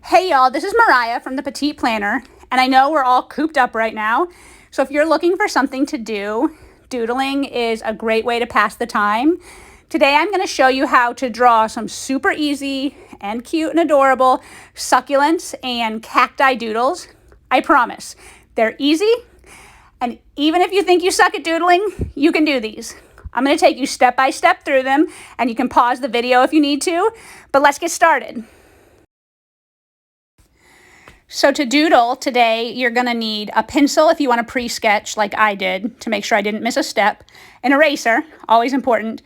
Hey y'all, this is Mariah from the Petite Planner, and I know we're all cooped up right now, so if you're looking for something to do, doodling is a great way to pass the time. Today I'm going to show you how to draw some super easy and cute and adorable succulents and cacti doodles. I promise, they're easy, and even if you think you suck at doodling, you can do these. I'm going to take you step by step through them, and you can pause the video if you need to, but let's get started. So to doodle today, you're going to need a pencil if you want to pre-sketch like I did to make sure I didn't miss a step, an eraser, always important,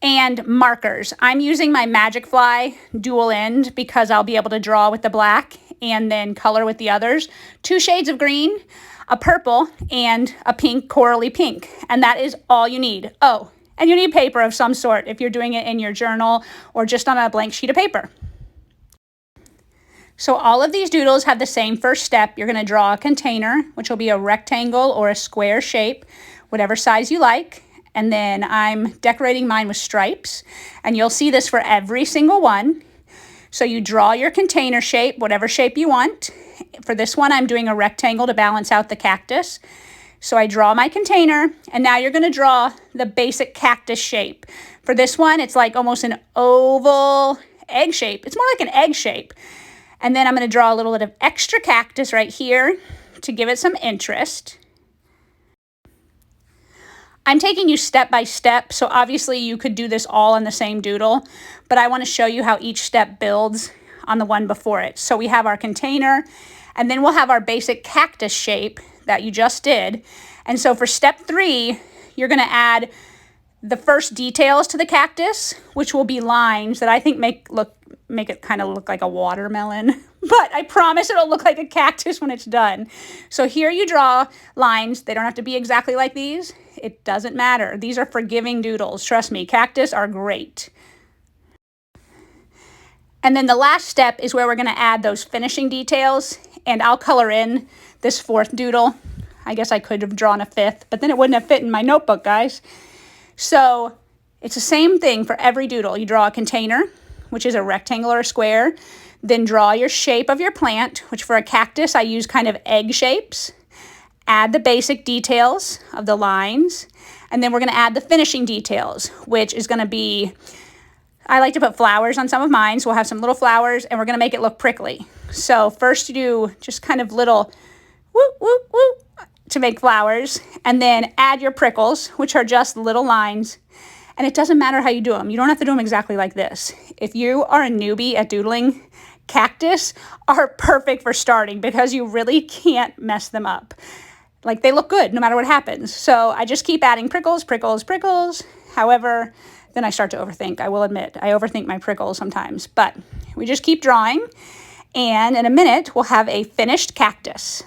and markers. I'm using my Magic Fly dual end because I'll be able to draw with the black and then color with the others. 2 shades of green, a purple, and a pink, corally pink. And that is all you need. Oh, and you need paper of some sort if you're doing it in your journal or just on a blank sheet of paper. So all of these doodles have the same first step. You're going to draw a container, which will be a rectangle or a square shape, whatever size you like. And then I'm decorating mine with stripes, and you'll see this for every single one. So you draw your container shape, whatever shape you want. For this one, I'm doing a rectangle to balance out the cactus. So I draw my container, and now you're going to draw the basic cactus shape. For this one, it's like almost an oval egg shape. It's more like an egg shape. And then I'm going to draw a little bit of extra cactus right here to give it some interest. I'm taking you step by step, so obviously you could do this all on the same doodle, but I want to show you how each step builds on the one before it. So we have our container, and then we'll have our basic cactus shape that you just did. And so for step 3, you're going to add the first details to the cactus, which will be lines that I think make it kind of look like a watermelon, but I promise it'll look like a cactus when it's done. So here you draw lines. They don't have to be exactly like these. It doesn't matter. These are forgiving doodles. Trust me, cactus are great. And then the last step is where we're going to add those finishing details, and I'll color in this 4th doodle. I guess I could have drawn a 5th, but then it wouldn't have fit in my notebook, guys. So it's the same thing for every doodle. You draw a container, which is a rectangle or a square, then draw your shape of your plant, which for a cactus I use kind of egg shapes. Add the basic details of the lines, and then we're going to add the finishing details, which is going to be, I like to put flowers on some of mine, so we'll have some little flowers, and we're going to make it look prickly. So first you do just kind of little whoop, whoop, whoop to make flowers, and then add your prickles, which are just little lines. And it doesn't matter how you do them. You don't have to do them exactly like this. If you are a newbie at doodling, cactus are perfect for starting because you really can't mess them up. Like, they look good no matter what happens. So I just keep adding prickles, prickles, prickles. However, then I start to overthink. I will admit, I overthink my prickles sometimes. But we just keep drawing, and in a minute, we'll have a finished cactus.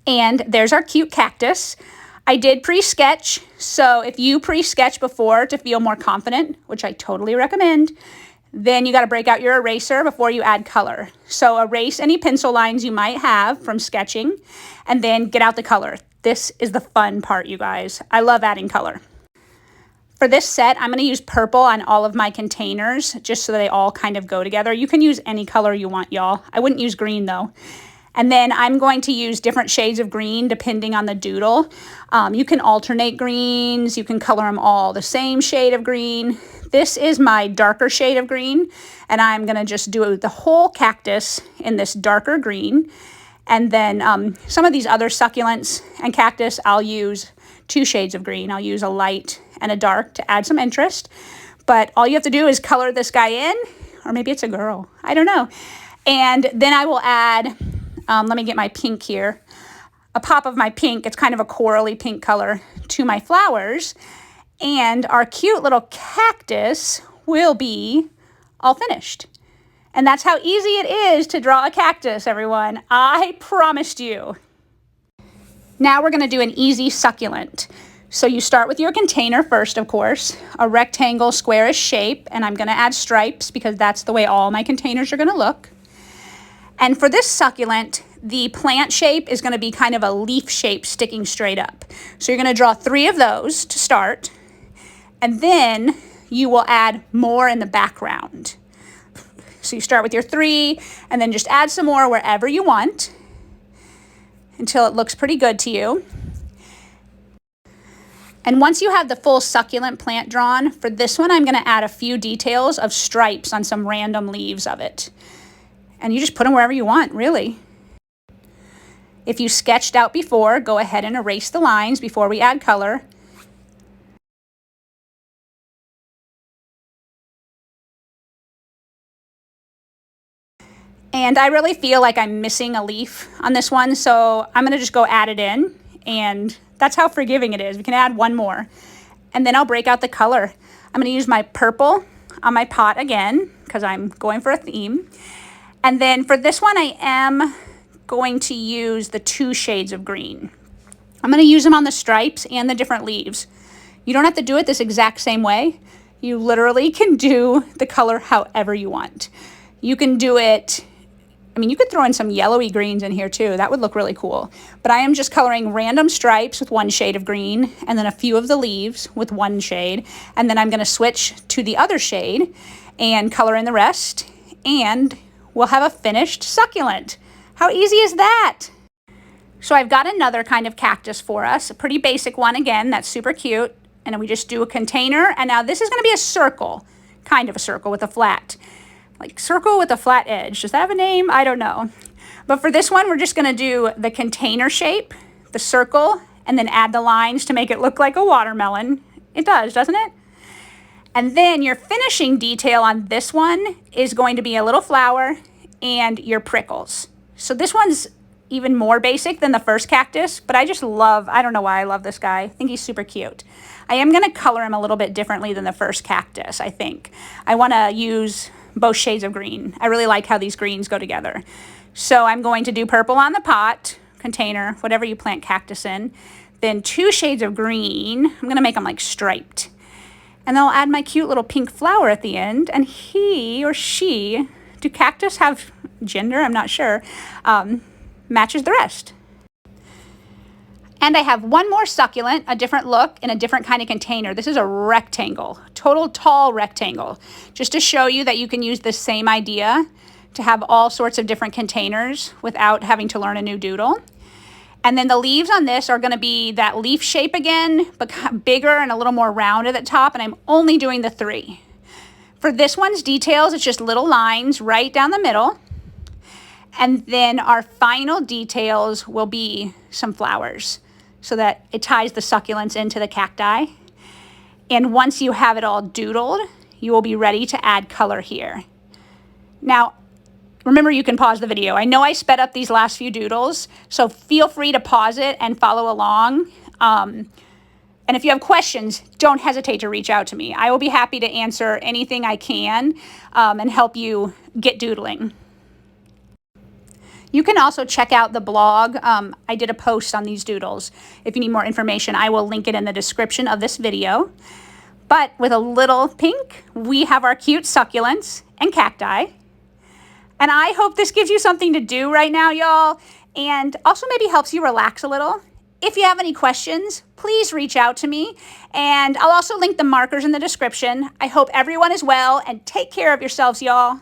And there's our cute cactus. I did pre-sketch, so if you pre-sketch before to feel more confident, which I totally recommend, then you got to break out your eraser before you add color. So erase any pencil lines you might have from sketching, and then get out the color. This is the fun part, you guys. I love adding color. For this set, I'm going to use purple on all of my containers, just so they all kind of go together. You can use any color you want, y'all. I wouldn't use green, though. And then I'm going to use different shades of green depending on the doodle. You can alternate greens. You can color them all the same shade of green. This is my darker shade of green, and I'm going to just do the whole cactus in this darker green. And then some of these other succulents and cactus, I'll use 2 shades of green. I'll use a light and a dark to add some interest. But all you have to do is color this guy in, or maybe it's a girl. I don't know. And then I will add... let me get my pink here, a pop of my pink, it's kind of a corally pink color, to my flowers, and our cute little cactus will be all finished. And that's how easy it is to draw a cactus, everyone. I promised you. Now we're going to do an easy succulent. So you start with your container first, of course, a rectangle squarish shape, and I'm going to add stripes because that's the way all my containers are going to look. And for this succulent, the plant shape is going to be kind of a leaf shape sticking straight up. So you're going to draw 3 of those to start. And then you will add more in the background. So you start with your 3 and then just add some more wherever you want until it looks pretty good to you. And once you have the full succulent plant drawn, for this one I'm going to add a few details of stripes on some random leaves of it. And you just put them wherever you want, really. If you sketched out before, go ahead and erase the lines before we add color. And I really feel like I'm missing a leaf on this one, so I'm going to just go add it in, and that's how forgiving it is. We can add one more, and then I'll break out the color. I'm going to use my purple on my pot again, because I'm going for a theme. And then for this one, I am going to use the 2 shades of green. I'm going to use them on the stripes and the different leaves. You don't have to do it this exact same way. You literally can do the color however you want. You can do it, I mean, you could throw in some yellowy greens in here too. That would look really cool. But I am just coloring random stripes with 1 shade of green, and then a few of the leaves with 1 shade. And then I'm going to switch to the other shade and color in the rest. And we'll have a finished succulent. How easy is that? So I've got another kind of cactus for us, a pretty basic one again, that's super cute. And then we just do a container, and now this is going to be a circle, kind of a circle with a flat, like circle with a flat edge. Does that have a name? I don't know. But for this one, we're just going to do the container shape, the circle, and then add the lines to make it look like a watermelon. It does, doesn't it? And then your finishing detail on this one is going to be a little flower and your prickles. So this one's even more basic than the first cactus, but I just love, I don't know why I love this guy. I think he's super cute. I am going to color him a little bit differently than the first cactus, I think. I want to use both shades of green. I really like how these greens go together. So I'm going to do purple on the pot, container, whatever you plant cactus in. Then 2 shades of green. I'm going to make them like striped. And then I'll add my cute little pink flower at the end. And he or she, do cactus have gender? I'm not sure. Matches the rest. And I have one more succulent, a different look, in a different kind of container. This is a rectangle, total tall rectangle, just to show you that you can use the same idea to have all sorts of different containers without having to learn a new doodle. And then the leaves on this are going to be that leaf shape again, but bigger and a little more round at the top, and I'm only doing the 3. For this one's details, it's just little lines right down the middle. And then our final details will be some flowers so that it ties the succulents into the cacti. And once you have it all doodled, you will be ready to add color here. Now, remember, you can pause the video. I know I sped up these last few doodles, so feel free to pause it and follow along. And if you have questions, don't hesitate to reach out to me. I will be happy to answer anything I can and help you get doodling. You can also check out the blog. I did a post on these doodles. If you need more information, I will link it in the description of this video. But with a little pink, we have our cute succulents and cacti. And I hope this gives you something to do right now, y'all, and also maybe helps you relax a little. If you have any questions, please reach out to me, and I'll also link the markers in the description. I hope everyone is well, and take care of yourselves, y'all.